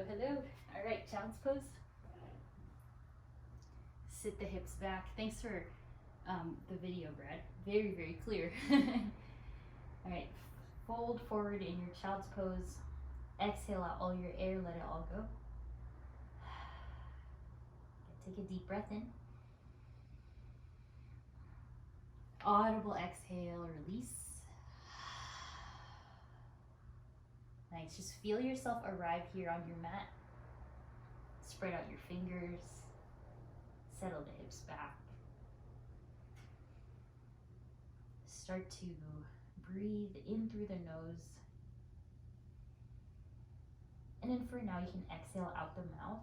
hello. All right, child's pose. Sit the hips back. Thanks for the video, Brad. Very, very clear. All right, fold forward in your child's pose. Exhale out all your air, let it all go. Take a deep breath in. Audible exhale, release. Nice, just feel yourself arrive here on your mat. Spread out your fingers. Settle the hips back. Start to breathe in through the nose. And then for now, you can exhale out the mouth.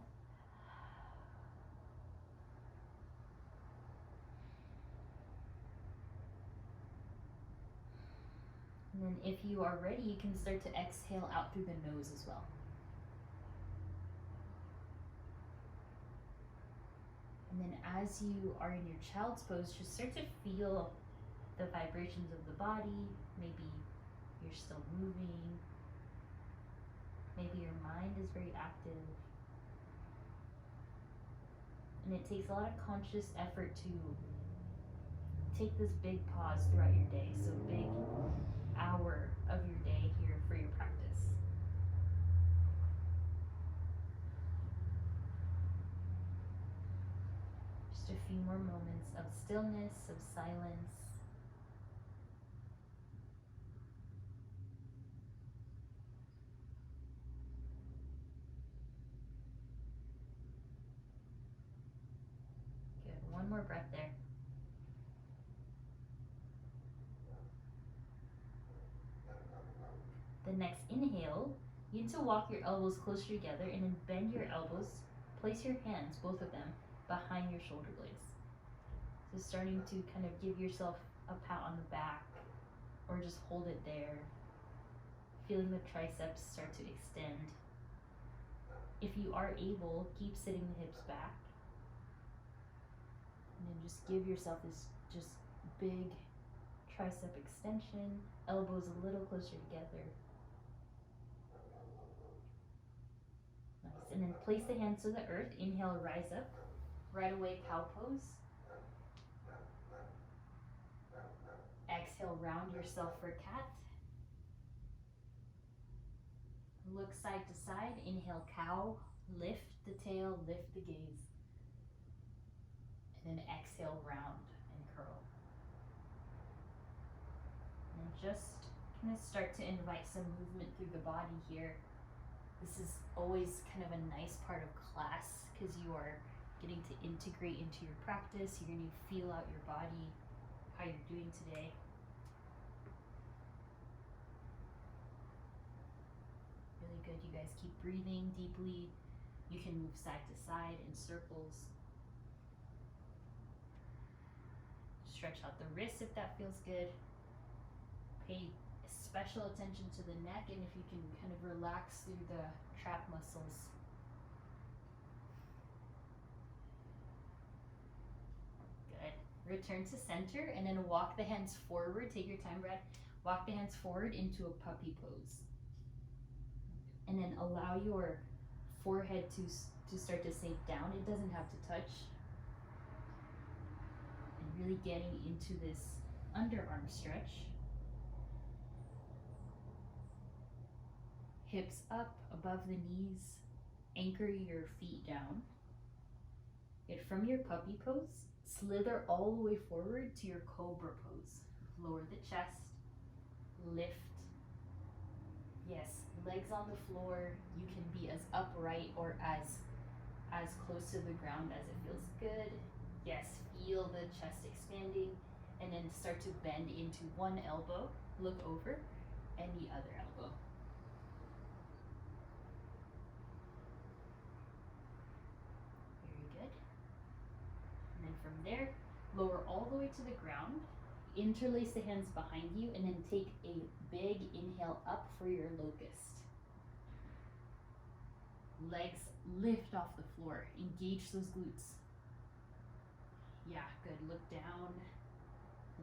And then if you are ready, you can start to exhale out through the nose as well. And then as you are in your child's pose, just start to feel the vibrations of the body. Maybe you're still moving. Maybe your mind is very active. And it takes a lot of conscious effort to take this big pause throughout your day. So big hour of your day here for your practice. Just a few more moments of stillness, of silence. Good, one more breath there. The next inhale, you need to walk your elbows closer together and then bend your elbows. Place your hands, both of them, behind your shoulder blades. So starting to kind of give yourself a pat on the back or just hold it there. Feeling the triceps start to extend. If you are able, keep sitting the hips back. And then just give yourself this just big tricep extension, elbows a little closer together. Nice, and then place the hands to the earth. Inhale, rise up. Right away, cow pose. Exhale, round yourself for cat. Look side to side. Inhale, cow. Lift the tail, lift the gaze. And then exhale, round and curl. And just kind of start to invite some movement through the body here. This is always kind of a nice part of class because you are getting to integrate into your practice. You're going to feel out your body, how you're doing today. Really good. You guys keep breathing deeply. You can move side to side in circles. Stretch out the wrists if that feels good. Pay special attention to the neck, and if you can kind of relax through the trap muscles. Good. Return to center and then walk the hands forward. Take your time, Brad. Walk the hands forward into a puppy pose. And then allow your forehead to start to sink down. It doesn't have to touch. And really getting into this underarm stretch. Hips up above the knees. Anchor your feet down. Get from your puppy pose, slither all the way forward to your cobra pose. Lower the chest, lift. Yes, legs on the floor. You can be as upright or as close to the ground as it feels good. Yes, feel the chest expanding, and then start to bend into one elbow, look over, and the other elbow. From there, lower all the way to the ground, interlace the hands behind you, and then take a big inhale up for your locust. Legs lift off the floor, engage those glutes. Yeah, good, look down,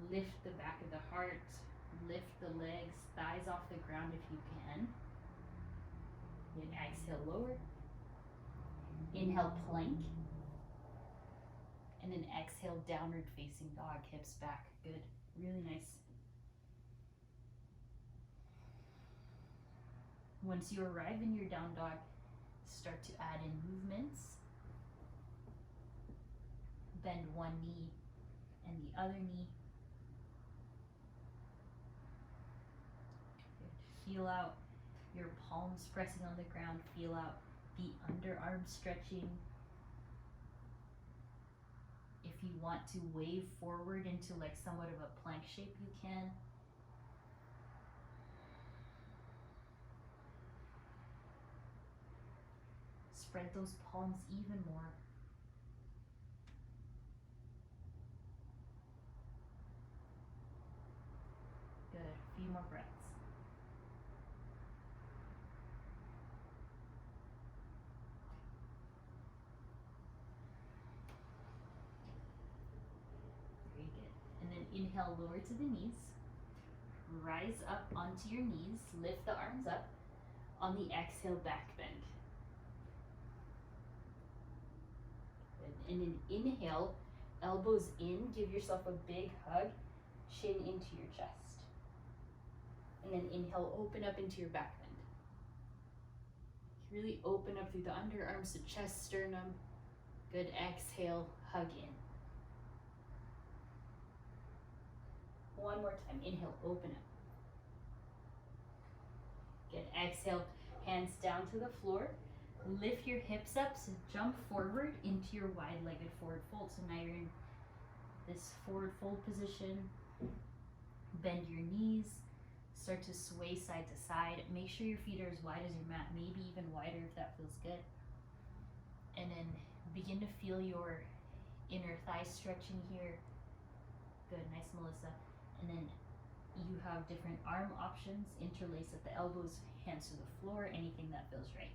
lift the back of the heart, lift the legs, thighs off the ground if you can. Then exhale, lower. Inhale, plank. And then exhale, downward facing dog, hips back. Good, really nice. Once you arrive in your down dog, start to add in movements. Bend one knee and the other knee. Good. Feel out your palms pressing on the ground. Feel out the underarm stretching. If you want to wave forward into like somewhat of a plank shape, you can. Spread those palms even more. Good, a few more breaths. Very good. And then inhale, lower to the knees. Rise up onto your knees, lift the arms up. On the exhale, back bend. Good. And then inhale, elbows in, give yourself a big hug, chin into your chest. And then inhale, open up into your back bend. Really open up through the underarms, the chest, sternum. Good, exhale, hug in. One more time, inhale, open up. Good, exhale, hands down to the floor. Lift your hips up, so jump forward into your wide-legged forward fold. So now you're in this forward fold position. Bend your knees, start to sway side to side. Make sure your feet are as wide as your mat, maybe even wider if that feels good. And then begin to feel your inner thighs stretching here. Good, nice, Melissa. And then you have different arm options. Interlace at the elbows, hands to the floor, anything that feels right.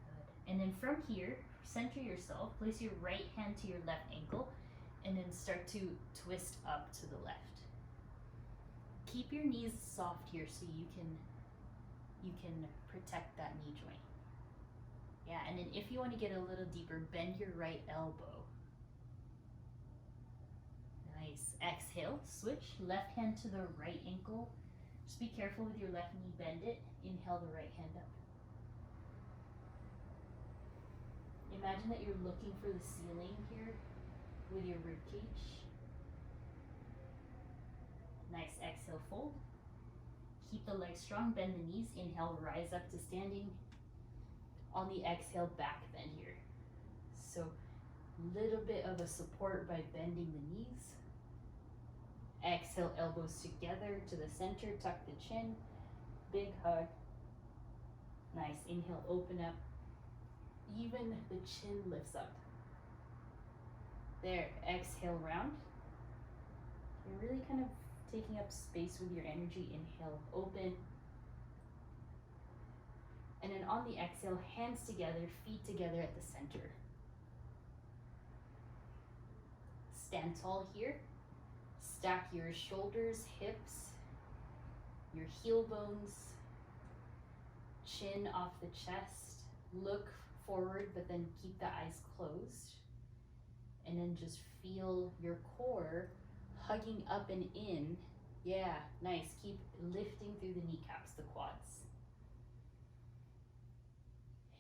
Good. And then from here, center yourself, place your right hand to your left ankle, and then start to twist up to the left. Keep your knees soft here so you can protect that knee joint. Yeah, and then if you want to get a little deeper, bend your right elbow. Nice. Exhale, switch. Left hand to the right ankle. Just be careful with your left knee, bend it. Inhale the right hand up. Imagine that you're looking for the ceiling here with your rib cage. Nice. Exhale, fold. Keep the legs strong, bend the knees. Inhale, rise up to standing. On the exhale, back bend here. So little bit of a support by bending the knees. Exhale, elbows together to the center, tuck the chin, big hug. Nice, inhale, open up. Even the chin lifts up. There, exhale, round. You're really kind of taking up space with your energy. Inhale, open. And then on the exhale, hands together, feet together at the center. Stand tall here. Stack your shoulders, hips, your heel bones, chin off the chest. Look forward, but then keep the eyes closed. And then just feel your core hugging up and in. Yeah, nice. Keep lifting through the kneecaps, the quads.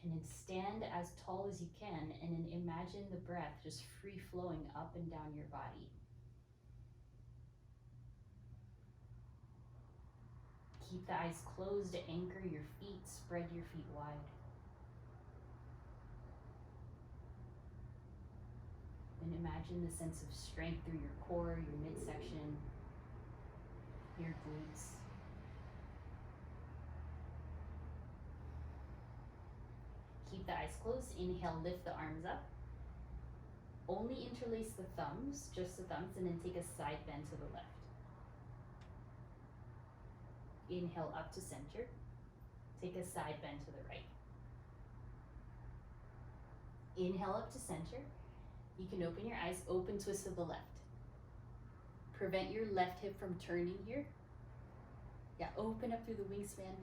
And then stand as tall as you can, and then imagine the breath just free flowing up and down your body. Keep the eyes closed to anchor your feet, spread your feet wide. And imagine the sense of strength through your core, your midsection, your glutes. Keep the eyes closed. Inhale, lift the arms up. Only interlace the thumbs, just the thumbs, and then take a side bend to the left. Inhale up to center. Take a side bend to the right. Inhale up to center. You can open your eyes, open twist to the left. Prevent your left hip from turning here. Yeah, open up through the wingspan.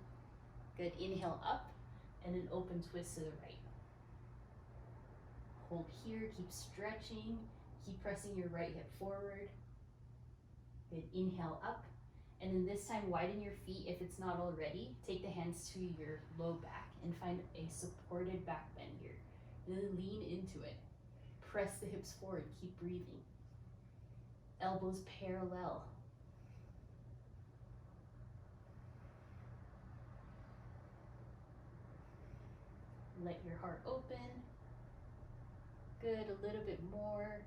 Good, inhale up, and then open twist to the right. Hold here, keep stretching, keep pressing your right hip forward. Good, inhale up, and then this time widen your feet if it's not already. Take the hands to your low back and find a supported back bend here. And then lean into it. Press the hips forward, keep breathing. Elbows parallel. Let your heart open. Good, a little bit more.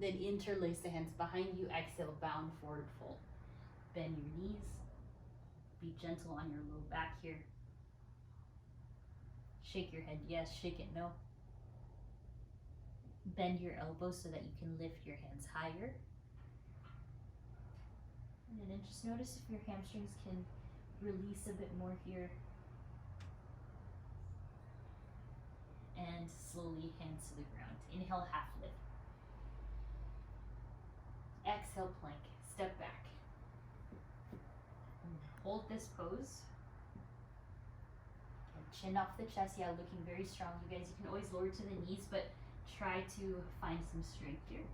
Then interlace the hands behind you. Exhale, bound forward fold. Bend your knees. Be gentle on your low back here. Shake your head yes, shake it no. Bend your elbows so that you can lift your hands higher. And then just notice if your hamstrings can release a bit more here. And slowly hands to the ground. Inhale, half lift. Exhale, plank. Step back. Hold this pose. And chin off the chest. Yeah, looking very strong. You guys, you can always lower to the knees, but try to find some strength here.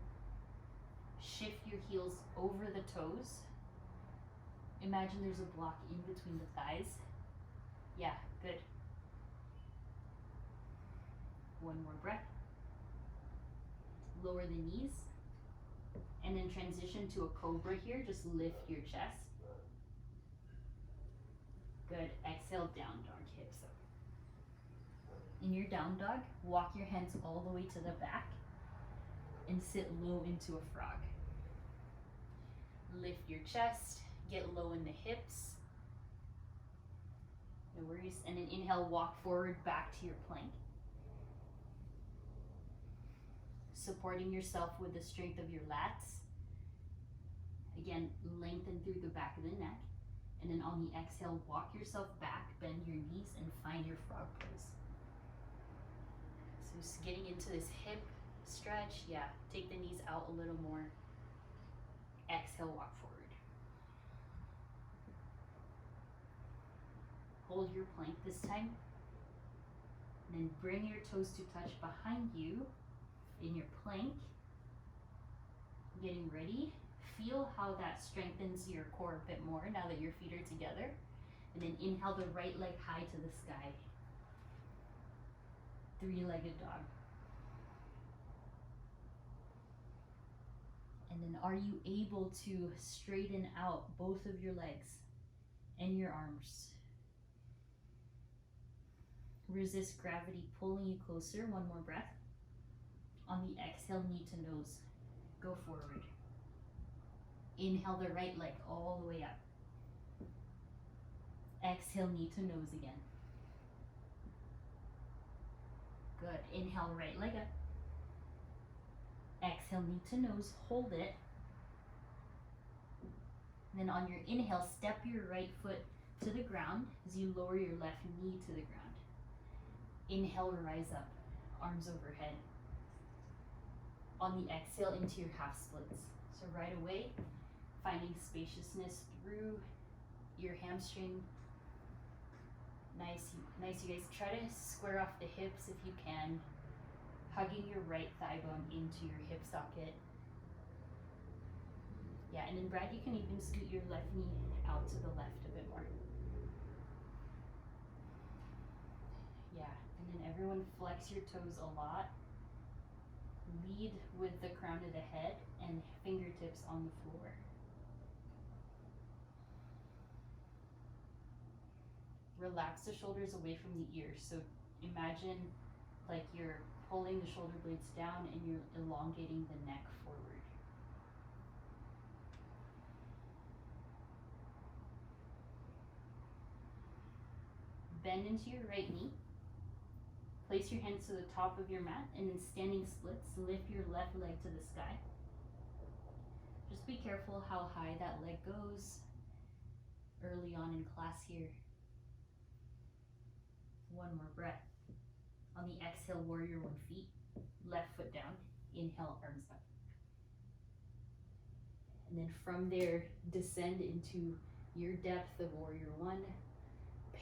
Shift your heels over the toes. Imagine there's a block in between the thighs. Yeah, good. One more breath. Lower the knees. And then transition to a cobra here. Just lift your chest. Good. Exhale, down dog, hips up. In your down dog, walk your hands all the way to the back and sit low into a frog. Lift your chest, get low in the hips. No worries. And then inhale, walk forward back to your plank. Supporting yourself with the strength of your lats. Again, lengthen through the back of the neck. And then on the exhale, walk yourself back, bend your knees, and find your frog pose. So just getting into this hip stretch. Yeah, take the knees out a little more. Exhale, walk forward. Hold your plank this time. And then bring your toes to touch behind you in your plank. Getting ready. Feel how that strengthens your core a bit more now that your feet are together. And then inhale the right leg high to the sky. Three-legged dog. And then are you able to straighten out both of your legs and your arms? Resist gravity pulling you closer. One more breath. On the exhale, knee to nose. Go forward. Inhale the right leg all the way up. Exhale, knee to nose again. Good. Inhale, right leg up. Exhale, knee to nose. Hold it. And then on your inhale, step your right foot to the ground as you lower your left knee to the ground. Inhale, rise up. Arms overhead. On the exhale, into your half splits. So right away, finding spaciousness through your hamstring. Nice, you guys. Try to square off the hips if you can. Hugging your right thigh bone into your hip socket. Yeah, and then Brad, you can even scoot your left knee out to the left a bit more. Yeah, and then everyone flex your toes a lot. Lead with the crown of the head and fingertips on the floor. Relax the shoulders away from the ears. So imagine like you're pulling the shoulder blades down and you're elongating the neck forward. Bend into your right knee. Place your hands to the top of your mat and in standing splits, lift your left leg to the sky. Just be careful how high that leg goes early on in class here. One more breath. On the exhale, warrior 1 feet, left foot down. Inhale, arms up. And then from there, descend into your depth of warrior one.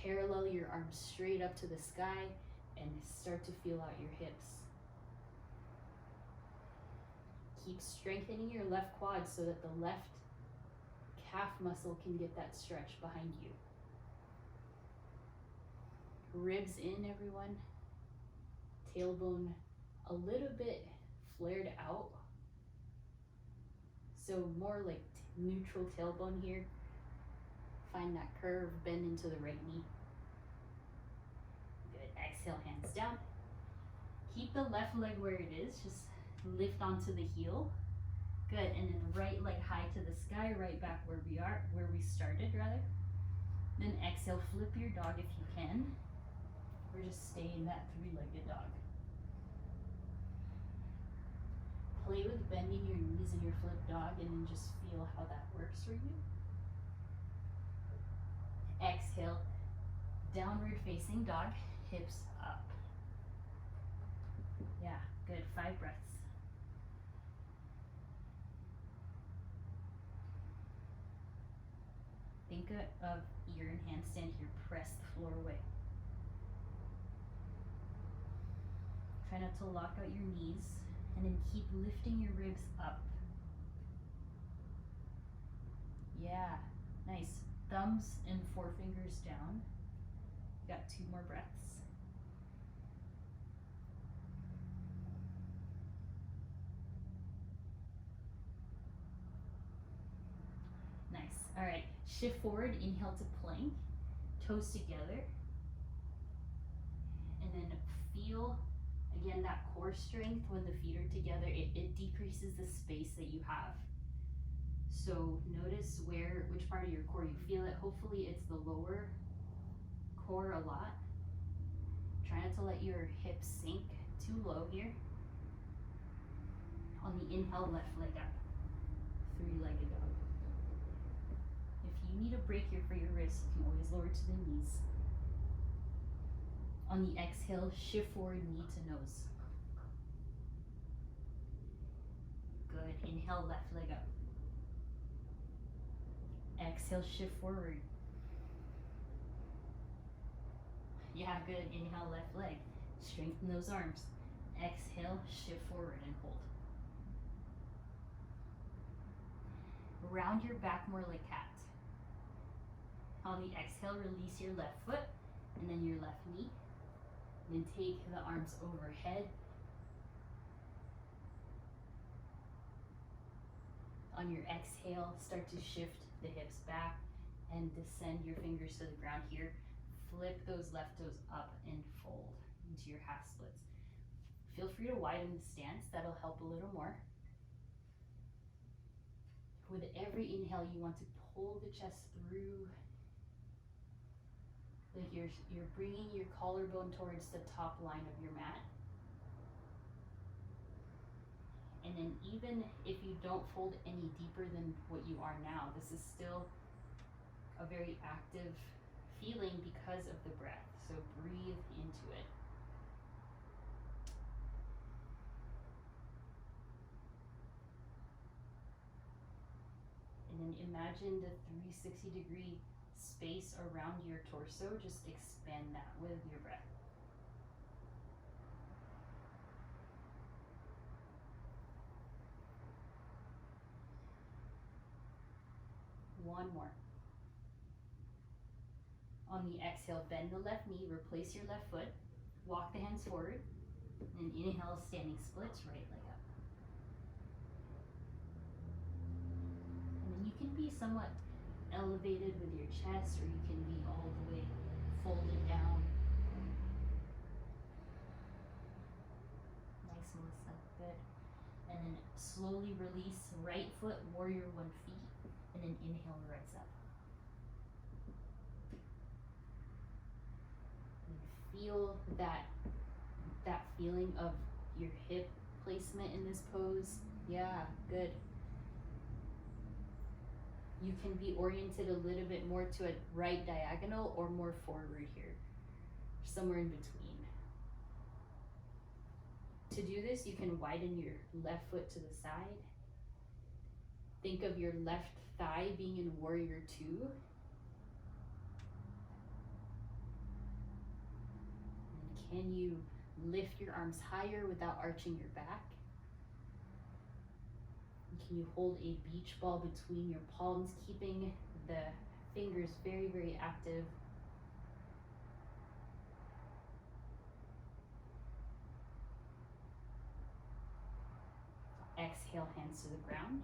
Parallel your arms straight up to the sky and start to feel out your hips. Keep strengthening your left quad so that the left calf muscle can get that stretch behind you. Ribs in, everyone. Tailbone a little bit flared out. So more like neutral tailbone here. Find that curve, bend into the right knee. Good, exhale, hands down. Keep the left leg where it is, just lift onto the heel. Good, and then right leg high to the sky, right back where we started rather. Then exhale, flip your dog if you can. Or just stay in that three-legged dog. Play with bending your knees in your flip dog and then just feel how that works for you. Exhale, downward facing dog, hips up. Yeah, good, 5 breaths. Think of you're in handstand here, press the floor away. Try not to lock out your knees, and then keep lifting your ribs up. Yeah, nice. Thumbs and forefingers down. Got 2 more breaths. Nice. All right, shift forward, inhale to plank, toes together, and then feel, again, that core strength when the feet are together. It decreases the space that you have. So notice which part of your core you feel it. Hopefully it's the lower core a lot. Try not to let your hips sink too low here. On the inhale, left leg up, 3-legged dog. If you need a break here for your wrists, you can always lower to the knees. On the exhale, shift forward, knee to nose. Good, inhale, left leg up. Exhale, shift forward. Yeah, good, inhale, left leg. Strengthen those arms. Exhale, shift forward and hold. Round your back more like cat. On the exhale, release your left foot and then your left knee. Then take the arms overhead. On your exhale, start to shift the hips back and descend your fingers to the ground here. Flip those left toes up and fold into your half splits. Feel free to widen the stance, that'll help a little more. With every inhale, you want to pull the chest through. Like you're bringing your collarbone towards the top line of your mat. And then even if you don't fold any deeper than what you are now, this is still a very active feeling because of the breath. So breathe into it. And then imagine the 360-degree space around your torso. Just expand that with your breath. One more. On the exhale, bend the left knee, replace your left foot, walk the hands forward, and inhale, standing splits, right leg up. And then you can be somewhat elevated with your chest, or you can be all the way folded down. Nice, Melissa, good. And then slowly release right foot, warrior 1 feet, and then inhale, rise up. Feel that feeling of your hip placement in this pose. Yeah, good. You can be oriented a little bit more to a right diagonal or more forward here, somewhere in between. To do this, you can widen your left foot to the side. Think of your left thigh being in warrior 2 Can you lift your arms higher without arching your back? Can you hold a beach ball between your palms, keeping the fingers very, very active? Exhale, hands to the ground.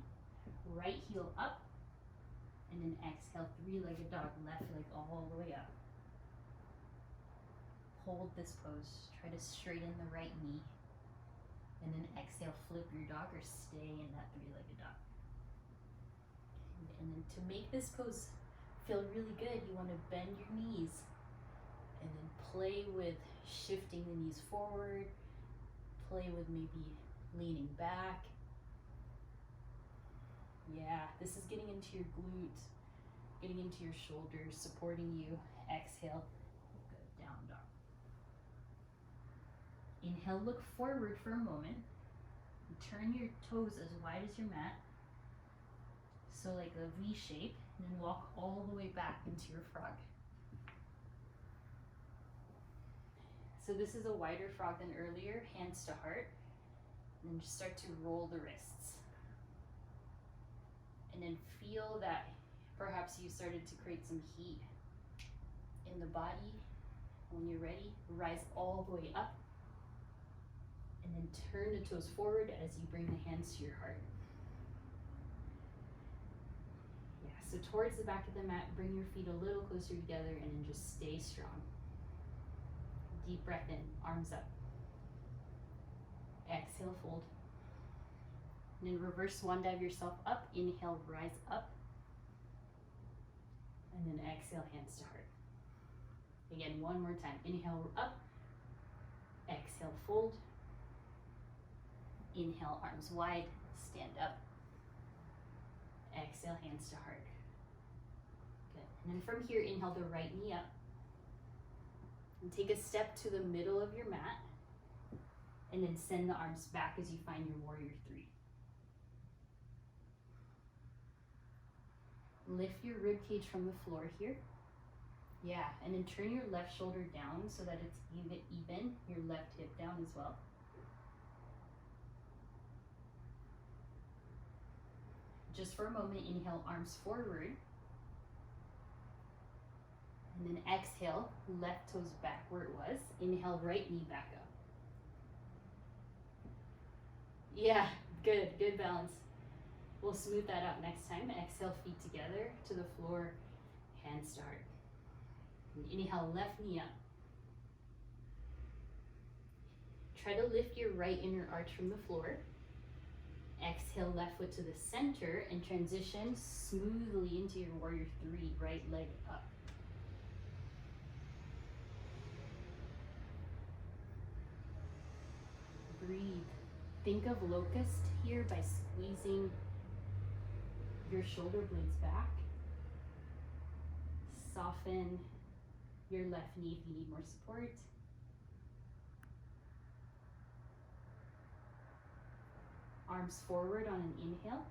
Right heel up. And then exhale, three-legged dog, left leg all the way up. Hold this pose. Try to straighten the right knee. And then exhale, flip your dog or stay in that three-legged dog. And then to make this pose feel really good, you want to bend your knees and then play with shifting the knees forward, play with maybe leaning back. Yeah, this is getting into your glutes, getting into your shoulders, supporting you. Exhale, good, down dog. Inhale, look forward for a moment. Turn your toes as wide as your mat. So like a V shape, and then walk all the way back into your frog. So this is a wider frog than earlier, hands to heart. And then just start to roll the wrists. And then feel that perhaps you started to create some heat in the body. When you're ready, rise all the way up. And then turn the toes forward as you bring the hands to your heart. Yeah, so towards the back of the mat, bring your feet a little closer together and then just stay strong. Deep breath in, arms up. Exhale, fold. And then reverse swan dive yourself up. Inhale, rise up. And then exhale, hands to heart. Again, one more time. Inhale, up. Exhale, fold. Inhale, arms wide, stand up. Exhale, hands to heart. Good. And then from here, inhale the right knee up. And take a step to the middle of your mat. And then send the arms back as you find your warrior three. Lift your rib cage from the floor here. Yeah, and then turn your left shoulder down so that it's even. Your left hip down as well. Just for a moment, inhale, arms forward. And then exhale, left toes back where it was. Inhale, right knee back up. Yeah, good, good balance. We'll smooth that out next time. Exhale, feet together to the floor, hands to heart. Inhale, left knee up. Try to lift your right inner arch from the floor. Exhale, left foot to the center and transition smoothly into your warrior three, right leg up. Breathe. Think of locust here by squeezing your shoulder blades back. Soften your left knee if you need more support. Arms forward on an inhale.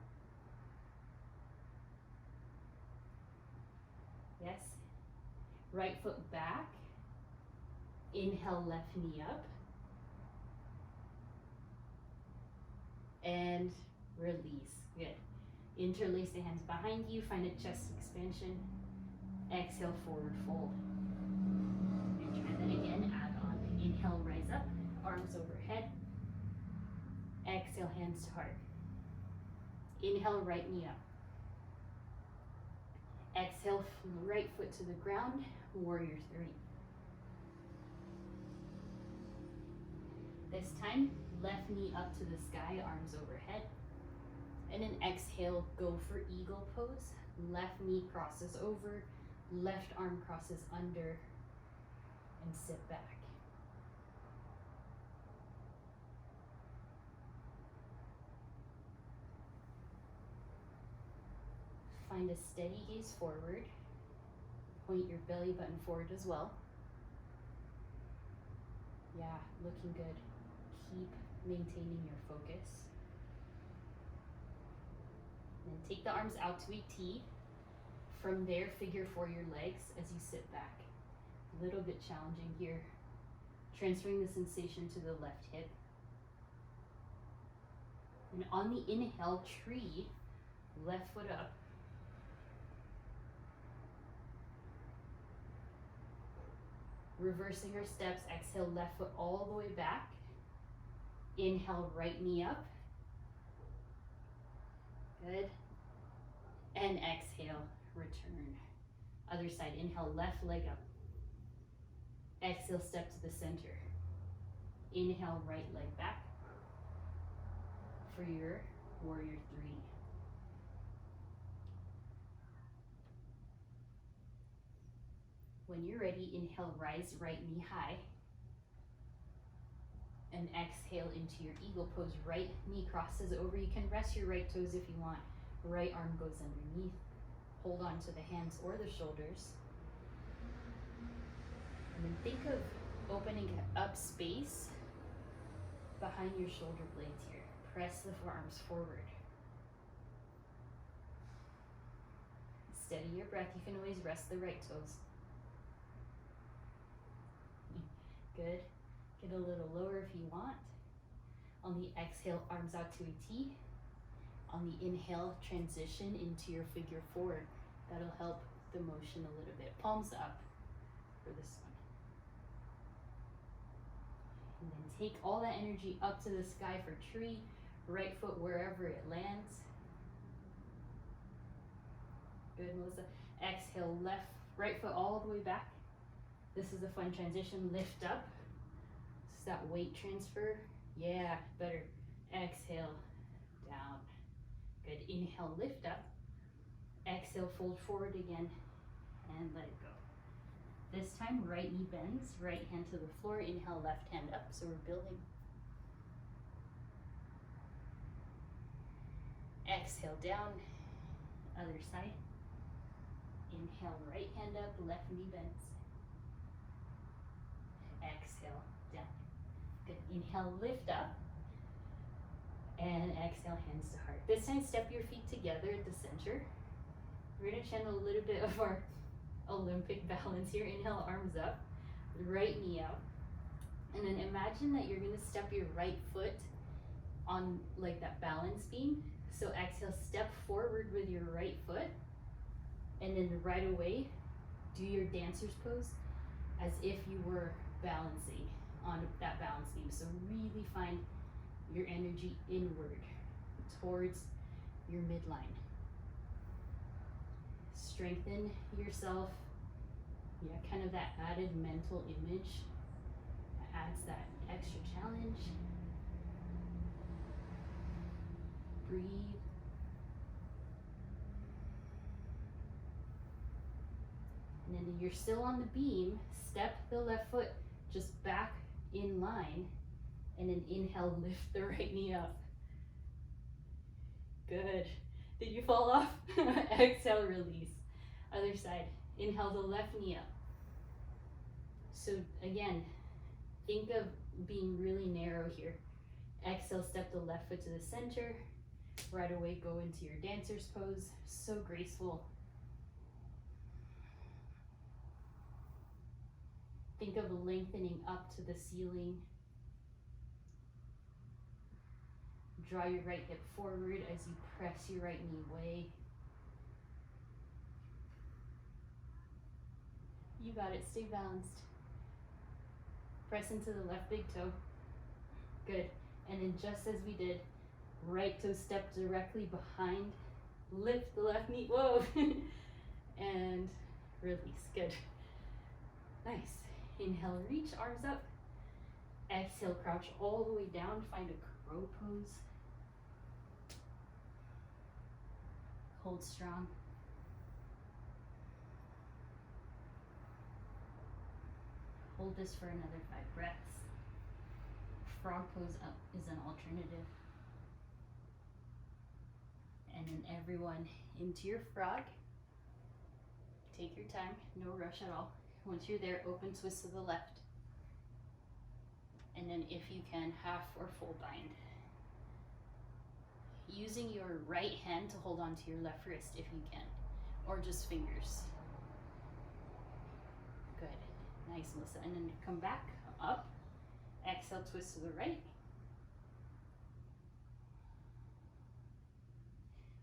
Yes. Right foot back. Inhale, left knee up. And release. Good. Interlace the hands behind you. Find a chest expansion. Exhale, forward fold. And try that again. Add on. Inhale, rise up. Arms overhead. Exhale, hands to heart. Inhale, right knee up. Exhale, right foot to the ground. Warrior three. This time, left knee up to the sky, arms overhead. And then exhale, go for eagle pose. Left knee crosses over, left arm crosses under, and sit back. Find a steady gaze forward. Point your belly button forward as well. Yeah, looking good. Keep maintaining your focus. And then take the arms out to a T. From there, figure four your legs as you sit back. A little bit challenging here. Transferring the sensation to the left hip. And on the inhale, tree, left foot up. Reversing our steps, exhale, left foot all the way back. Inhale, right knee up. Good. And exhale, return. Other side, inhale, left leg up. Exhale, step to the center. Inhale, right leg back for your warrior 3. When you're ready, inhale, rise right knee high. And exhale into your eagle pose. Right knee crosses over. You can rest your right toes if you want. Right arm goes underneath. Hold on to the hands or the shoulders. And then think of opening up space behind your shoulder blades here. Press the forearms forward. Steady your breath. You can always rest the right toes. Good. Get a little lower if you want. On the exhale, arms out to a T. On the inhale, transition into your figure 4. That'll help the motion a little bit. Palms up for this one. And then take all that energy up to the sky for tree. Right foot wherever it lands. Good, Melissa. Exhale, right foot all the way back. This is a fun transition. Lift up. This is that weight transfer. Yeah, better. Exhale, down. Good. Inhale, lift up. Exhale, fold forward again, and let it go. This time, right knee bends, right hand to the floor. Inhale, left hand up. So we're building. Exhale, down. Other side. Inhale, right hand up, left knee bends. Exhale, down. Good. Inhale, lift up. And exhale, hands to heart. This time, step your feet together at the center. We're going to channel a little bit of our Olympic balance here. Inhale, arms up, right knee out. And then imagine that you're going to step your right foot on like that balance beam. So exhale, step forward with your right foot. And then right away, do your dancer's pose as if you were balancing on that balance beam. So really find your energy inward towards your midline. Strengthen yourself. Yeah, kind of that added mental image that adds that extra challenge. Breathe. And then you're still on the beam. Step the left foot just back in line. And then inhale, lift the right knee up. Good. Did you fall off? Exhale, release. Other side. Inhale the left knee up. So again, think of being really narrow here. Exhale, step the left foot to the center. Right away, go into your dancer's pose. So graceful. Think of lengthening up to the ceiling. Draw your right hip forward as you press your right knee away. You got it, stay balanced. Press into the left big toe. Good, and then just as we did, right toe step directly behind, lift the left knee, whoa, and release, good. Nice, inhale, reach, arms up. Exhale, crouch all the way down, find a crow pose. Hold strong. Hold this for another 5 breaths. Frog pose up is an alternative. And then everyone into your frog. Take your time, no rush at all. Once you're there, open twist to the left. And then if you can, half or full bind. Using your right hand to hold on to your left wrist if you can, or just fingers. Good, nice, Melissa. And then come back up, Exhale, twist to the right.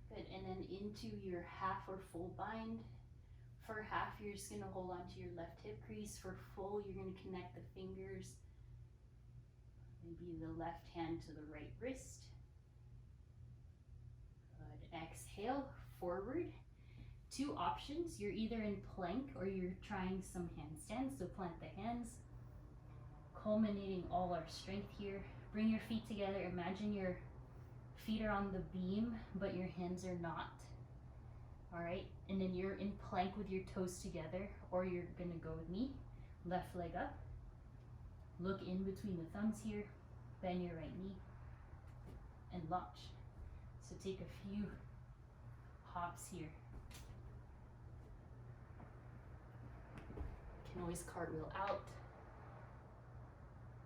Good, and then into your half or full bind. For half, you're just gonna hold on to your left hip crease. For full, you're gonna connect the fingers. Maybe the left hand to the right wrist. Good, exhale, forward. Two options, you're either in plank or you're trying some handstands, so plant the hands, culminating all our strength here. Bring your feet together, imagine your feet are on the beam, but your hands are not. All right, and then you're in plank with your toes together, or you're gonna go with me, left leg up. Look in between the thumbs here, bend your right knee, and launch. So take a few hops here. You can always cartwheel out.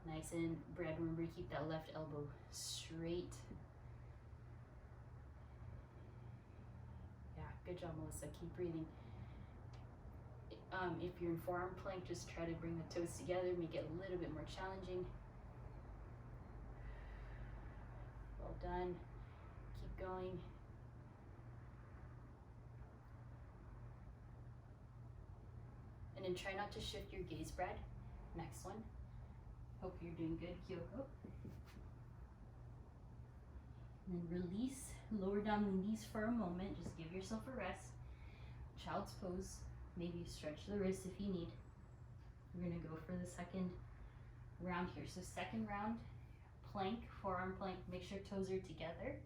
Nice and bread, remember to keep that left elbow straight. Yeah, good job, Melissa, keep breathing. If you're in forearm plank, just try to bring the toes together, make it a little bit more challenging. Well done, keep going. And then try not to shift your gaze, Brad. Next one. Hope you're doing good, Kyoko. And then release, lower down the knees for a moment. Just give yourself a rest. Child's pose. Maybe stretch the wrists if you need. We're gonna go for the second round here. So second round, plank, forearm plank. Make sure toes are together.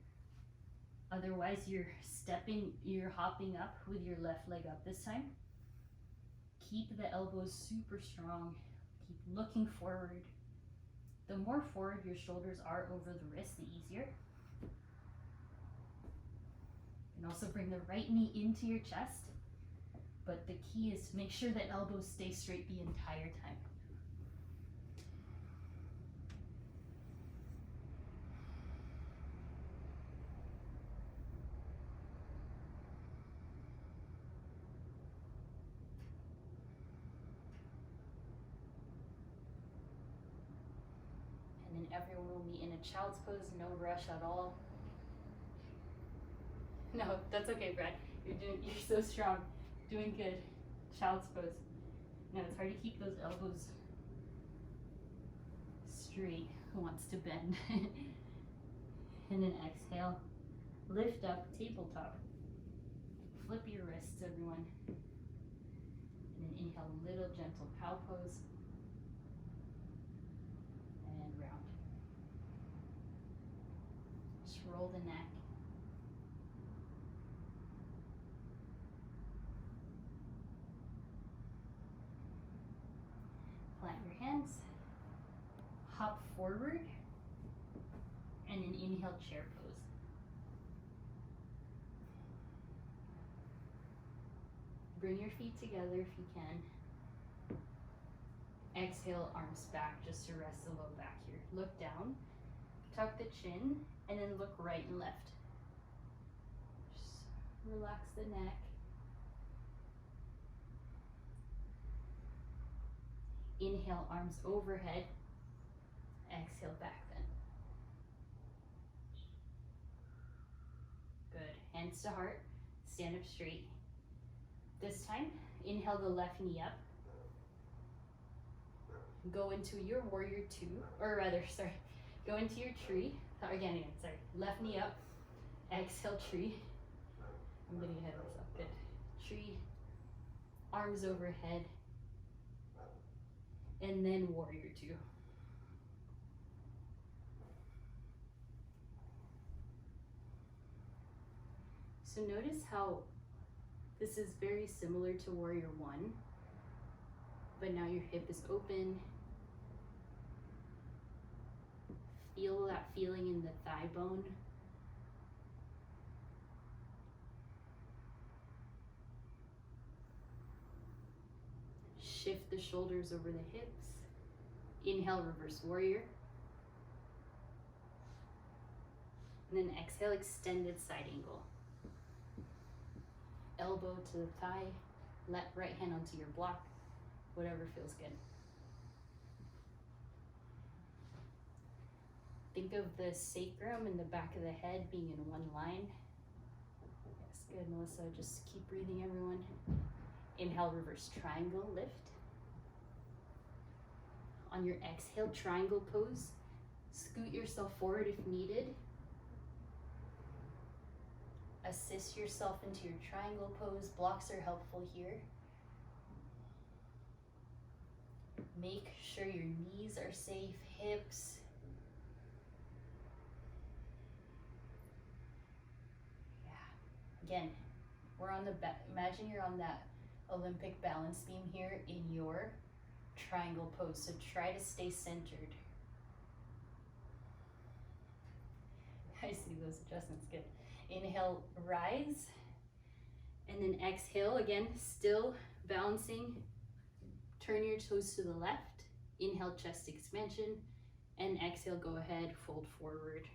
Otherwise, you're hopping up with your left leg up this time. Keep the elbows super strong. Keep looking forward. The more forward your shoulders are over the wrist, the easier. And also bring the right knee into your chest. But the key is to make sure that elbows stay straight the entire time. And then everyone will be in a child's pose, no rush at all. No, that's okay, Brad. You're so strong. Doing good. Child's pose. Now it's hard to keep those elbows straight. Who wants to bend? And then exhale. Lift up, tabletop. Flip your wrists, everyone. And then inhale, little gentle cow pose. And round. Just roll the neck. Plant your hands, hop forward, and then inhale, chair pose. Bring your feet together if you can. Exhale, arms back just to rest the low back here. Look down, tuck the chin, and then look right and left. Just relax the neck. Inhale, arms overhead. Exhale, back then. Good. Hands to heart. Stand up straight. This time, inhale the left knee up. Go into your warrior two, or rather, sorry, go into your tree. Again, sorry. Left knee up. Exhale, tree. I'm getting ahead of myself. Good. Tree. Arms overhead. And then warrior two. So notice how this is very similar to warrior one, but now your hip is open. Feel that feeling in the thigh bone. Shift the shoulders over the hips. Inhale, reverse warrior. And then exhale, extended side angle. Elbow to the thigh, right hand onto your block, whatever feels good. Think of the sacrum and the back of the head being in one line. Yes, good, Melissa. Just keep breathing, everyone. Inhale, reverse triangle, lift. On your exhale, triangle pose. Scoot yourself forward if needed. Assist yourself into your triangle pose. Blocks are helpful here. Make sure your knees are safe, hips. Yeah. Again, we're on the imagine you're on that Olympic balance beam here in your triangle pose. So try to stay centered. I see those adjustments, good. Inhale, rise, and then exhale, again, still balancing. Turn your toes to the left. Inhale, chest expansion, and exhale, go ahead, fold forward.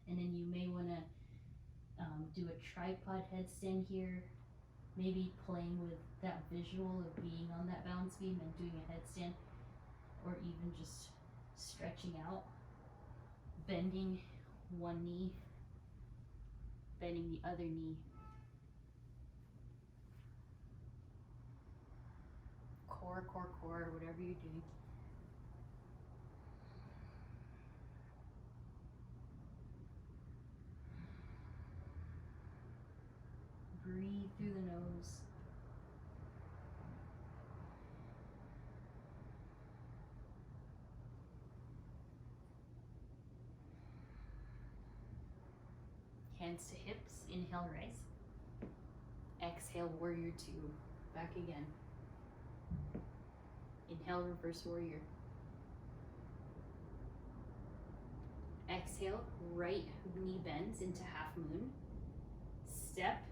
And then you may want to do a tripod headstand here, maybe playing with that visual of being on that balance beam and doing a headstand, or even just stretching out, bending one knee, bending the other knee. Core, core, core, whatever you're doing. Breathe through the nose. Hands to hips, inhale, rise. Exhale, warrior two, back again. Inhale, reverse warrior. Exhale, right knee bends into half moon. Step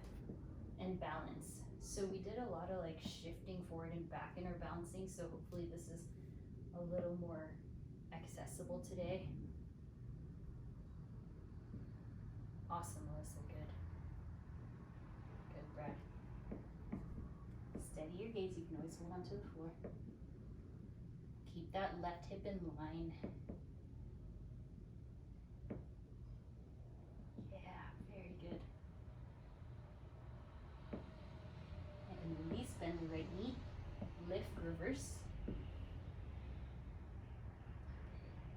and balance. So we did a lot of like shifting forward and back in our balancing, so hopefully this is a little more accessible today. Awesome, Melissa, good. Good, Brad. Steady your gaze, you can always hold onto the floor. Keep that left hip in line. Yeah, very good. And release, bend the right knee, lift, reverse.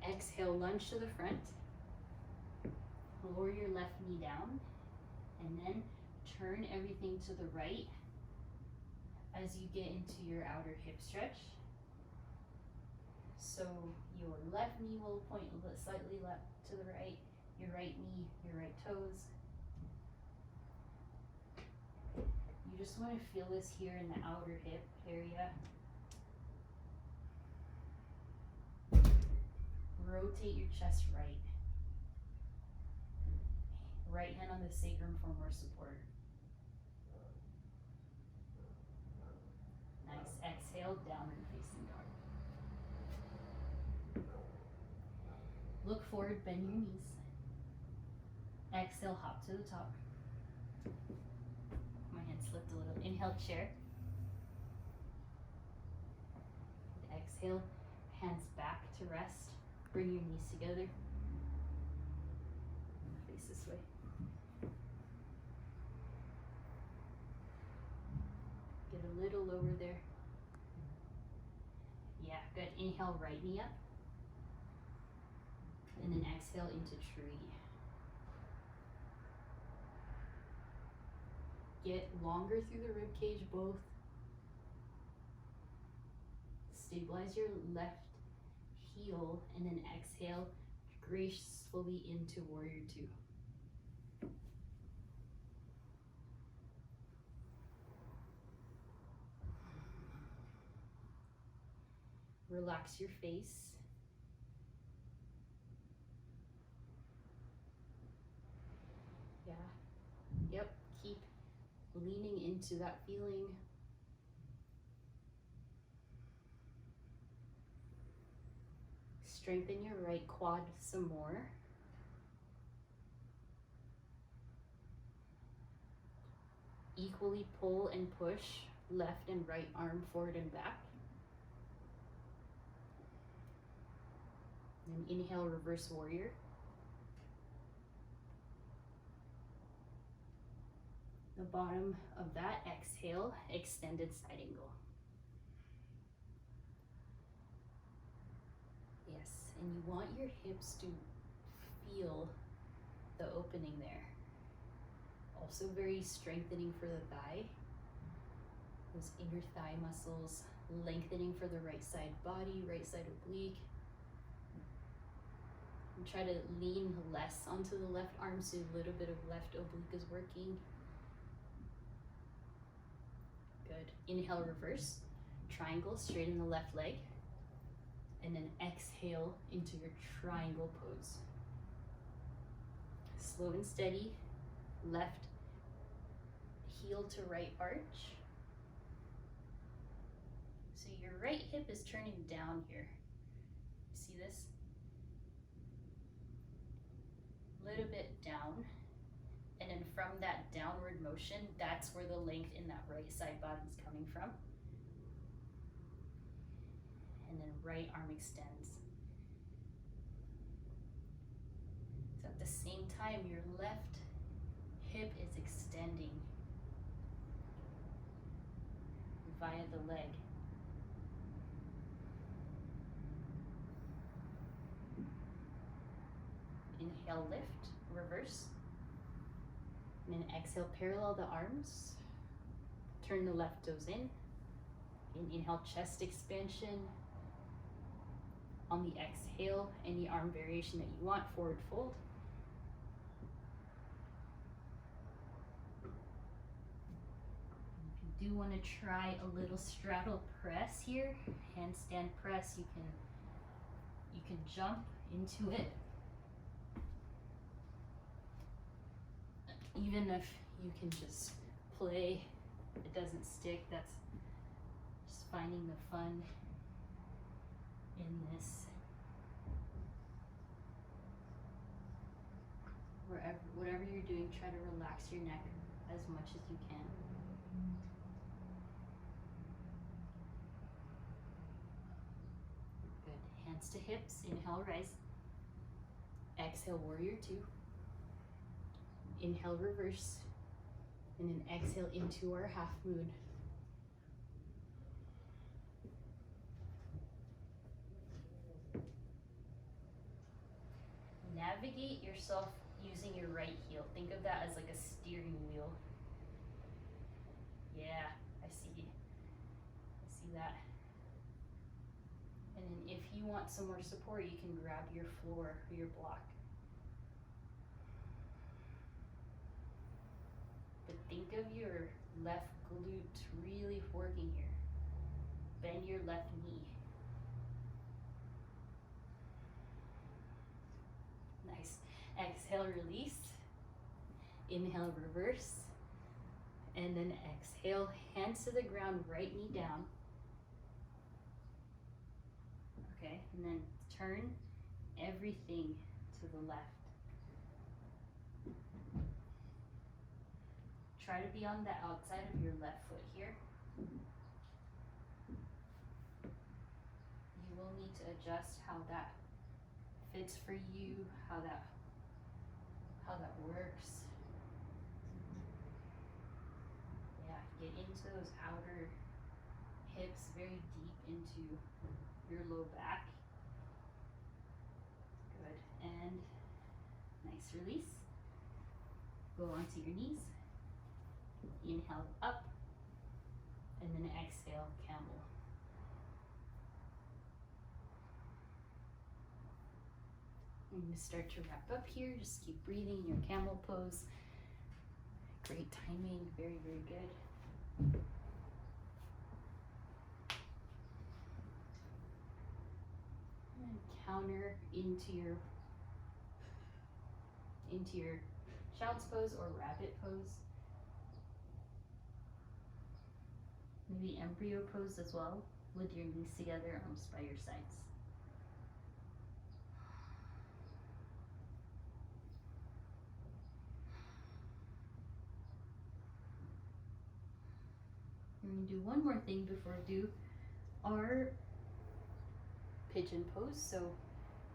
Exhale, lunge to the front. Lower your left knee down, and then turn everything to the right as you get into your outer hip stretch. So your left knee will point slightly left to the right, your right knee, your right toes. You just want to feel this here in the outer hip area. Rotate your chest right. Right hand on the sacrum for more support. Nice. Exhale, downward facing dog. Look forward, bend your knees. Exhale, hop to the top. My hand slipped a little. Inhale, chair. Exhale, hands back to rest. Bring your knees together. Face this way. Get a little lower there. Yeah, good. Inhale, right knee up. And then exhale into tree. Get longer through the rib cage, both. Stabilize your left heel and then exhale gracefully into warrior two. Relax your face. Yeah. Yep. Keep leaning into that feeling. Strengthen your right quad some more. Equally pull and push left and right arm forward and back. Then inhale, reverse warrior. The bottom of that, exhale, extended side angle. Yes, and you want your hips to feel the opening there. Also very strengthening for the thigh. Those inner thigh muscles, lengthening for the right side body, right side oblique. And try to lean less onto the left arm so a little bit of left oblique is working. Good. Inhale, reverse. Triangle, straighten the left leg. And then exhale into your triangle pose. Slow and steady. Left heel to right arch. So your right hip is turning down here. See this? A little bit down. And then from that downward motion, that's where the length in that right side body is coming from. And then right arm extends. So at the same time, your left hip is extending via the leg. Inhale, lift, reverse. And then exhale, parallel the arms. Turn the left toes in. And inhale, chest expansion. On the exhale, any arm variation that you want, forward fold. If you do want to try a little straddle press here, handstand press, you can jump into it. Even if you can just play, it doesn't stick, that's just finding the fun in this. Whatever you're doing, try to relax your neck as much as you can. Good. Hands to hips. Inhale, rise. Exhale, warrior two. Inhale, reverse. And then exhale into our half moon. Navigate yourself using your right heel. Think of that as like a steering wheel. Yeah, I see that. And then if you want some more support, you can grab your floor or your block. But think of your left glute really working here. Bend your left knee. Nice. Exhale, release. Inhale, reverse. And then exhale, hands to the ground, right knee down. Okay, and then turn everything to the left. Try to be on the outside of your left foot here. You will need to adjust how that fits for you, how that works. Yeah, get into those outer hips very deep into your low back. Good, and nice release. Go onto your knees. Inhale up, and then exhale, camel. I'm going to start to wrap up here. Just keep breathing in your camel pose. Great timing, very, very good. And counter into your child's pose or rabbit pose. Maybe embryo pose as well, with your knees together, arms by your sides. We're going to do one more thing before we do our pigeon pose. So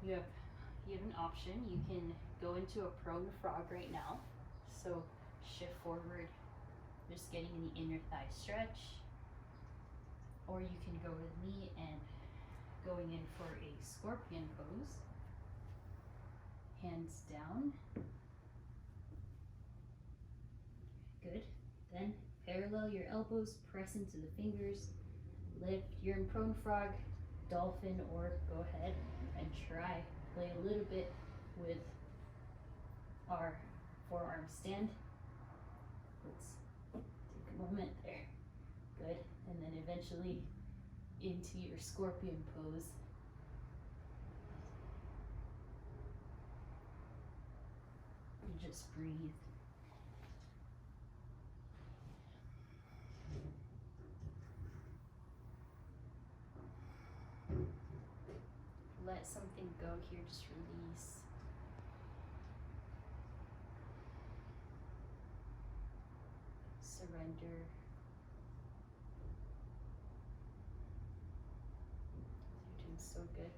You have an option. You can go into a prone frog right now. So shift forward, just getting the inner thigh stretch. Or you can go with me and going in for a scorpion pose. Hands down. Good. Then parallel your elbows, press into the fingers, lift. You're in prone frog, dolphin, or go ahead and try. Play a little bit with our forearm stand. Let's take a moment there. Good. And then eventually into your scorpion pose. You just breathe. Let something go here, just release. Surrender. You're doing so good.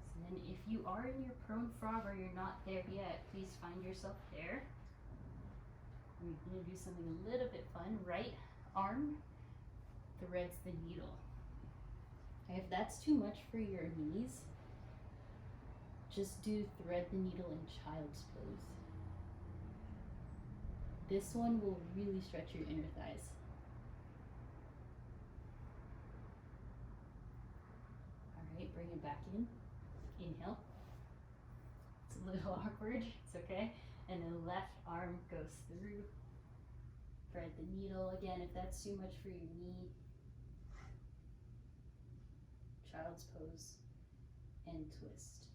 So then if you are in your prone frog or you're not there yet, please find yourself there. We're going to do something a little bit fun. Right arm threads the needle. If that's too much for your knees, just do thread the needle in child's pose. This one will really stretch your inner thighs. All right, bring it back in. Inhale. It's a little awkward, it's okay. And then left arm goes through. Thread the needle again if that's too much for your knee. Child's pose and twist.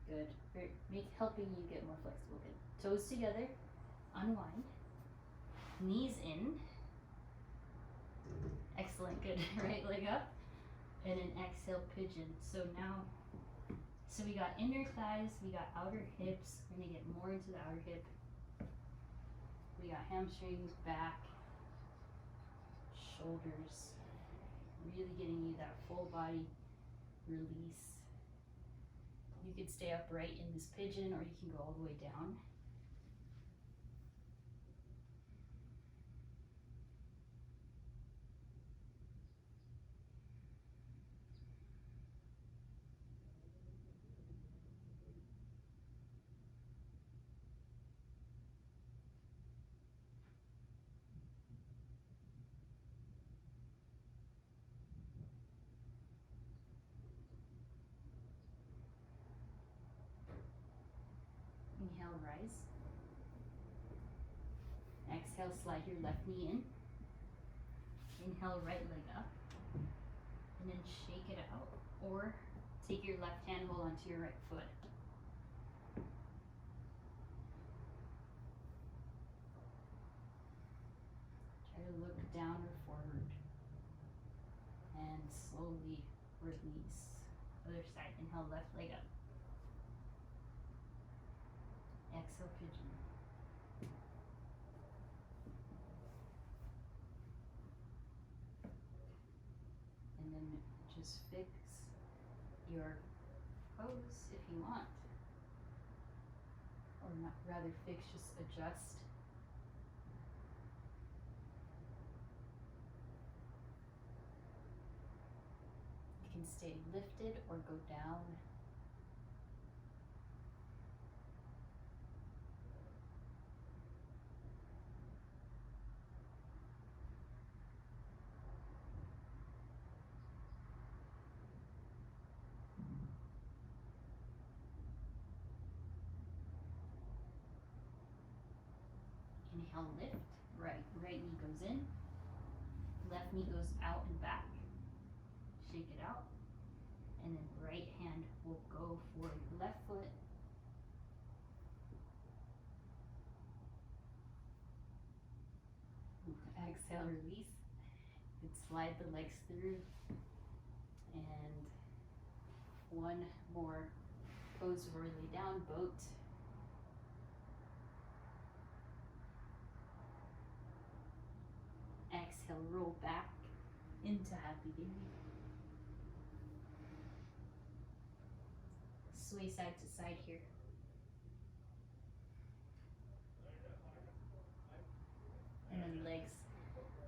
Good. Helping you get more flexible. Good. Toes together. Unwind. Knees in. Excellent. Good. Right leg up. And an exhale pigeon. So we got inner thighs, we got outer hips. We're gonna get more into the outer hip. We got hamstrings, back, shoulders. Really getting you that full body release. You could stay upright in this pigeon or you can go all the way down. Inhale, rise. Exhale, slide your left knee in. Inhale, right leg up. And then shake it out. Or take your left hand, hold onto your right foot. Try to look down or forward. And slowly release. Other side. Inhale, left leg up. Exhale, pigeon. And then just fix your pose if you want. Or not, rather fix, just adjust. You can stay lifted or go down. Inhale, lift. Right knee goes in. Left knee goes out and back. Shake it out. And then right hand will go for your left foot. Exhale, release. You can slide the legs through. And one more pose or lay down, boat. Exhale, roll back into happy baby. Sway side to side here. And then legs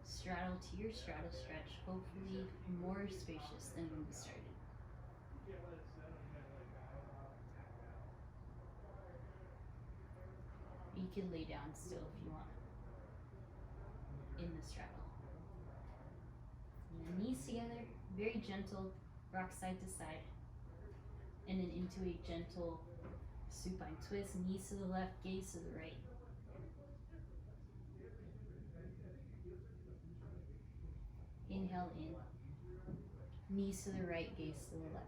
straddle to your straddle stretch, hopefully more spacious than when we started. You can lay down still if you want in the straddle. And knees together, very gentle, rock side to side. And then into a gentle supine twist, knees to the left, gaze to the right. Inhale in, knees to the right, gaze to the left.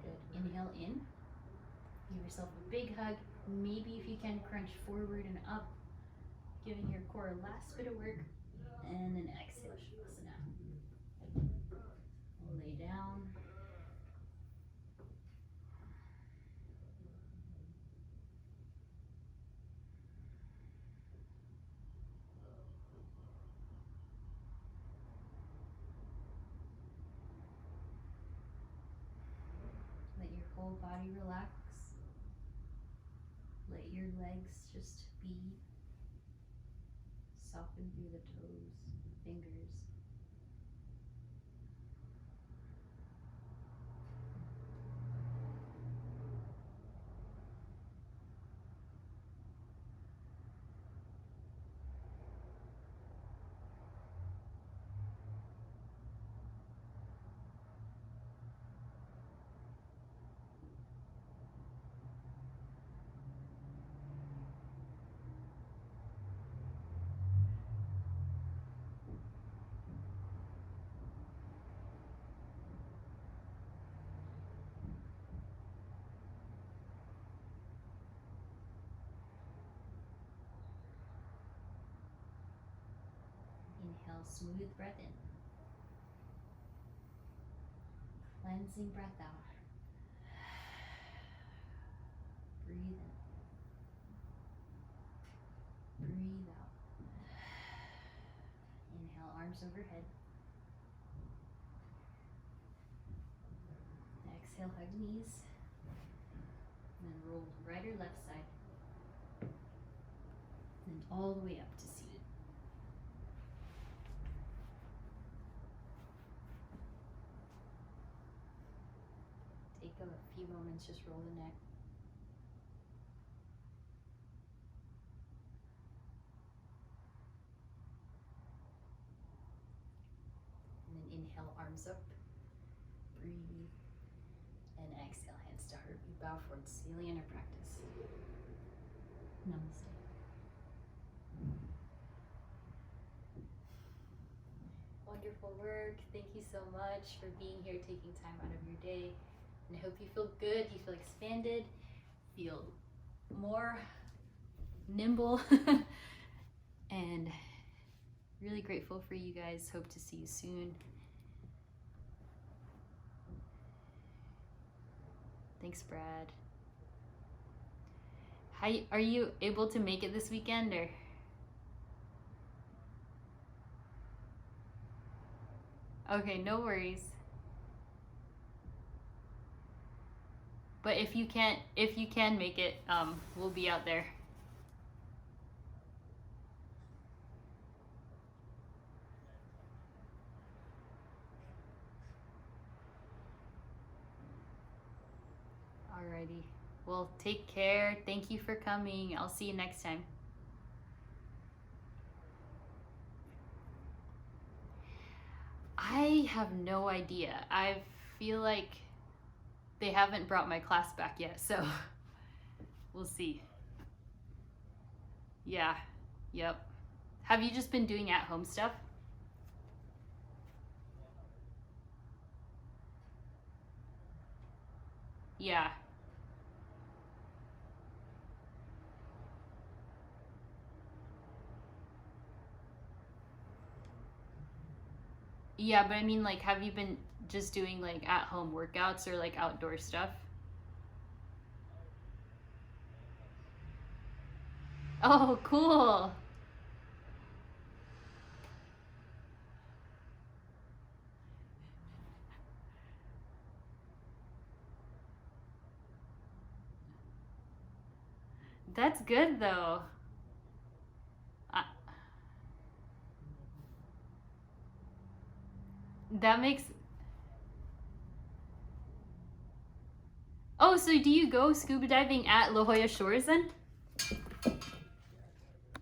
Good. Inhale in, give yourself a big hug. Maybe if you can, crunch forward and up, giving your core a last bit of work. And then exhale, Shavasana. Lay down. Let your whole body relax. Let your legs just be. Soften through the toes, fingers. Inhale, smooth breath in. Cleansing breath out. Breathe in. Breathe out. Inhale, arms overhead. Exhale, hug knees. And then roll right or left side. And all the way up to seated. Take a few moments, just roll the neck. And then inhale, arms up. Breathe. And exhale, hands to heart. We bow forward, daily in our practice. Namaste. Wonderful work. Thank you so much for being here, taking time out of your day. And I hope you feel good, you feel expanded, feel more nimble, and really grateful for you guys. Hope to see you soon. Thanks, Brad. Are you able to make it this weekend, or? Okay, no worries. But if you can make it, we'll be out there. Alrighty. Well, take care. Thank you for coming. I'll see you next time. I have no idea. I feel like they haven't brought my class back yet, so we'll see. Yeah, yep. Have you just been doing at-home stuff? Yeah. Yeah, but I mean, like, have you been just doing like at home workouts or like outdoor stuff? Oh, cool. That's good though. I, that makes. Oh, so do you go scuba diving at La Jolla Shores then?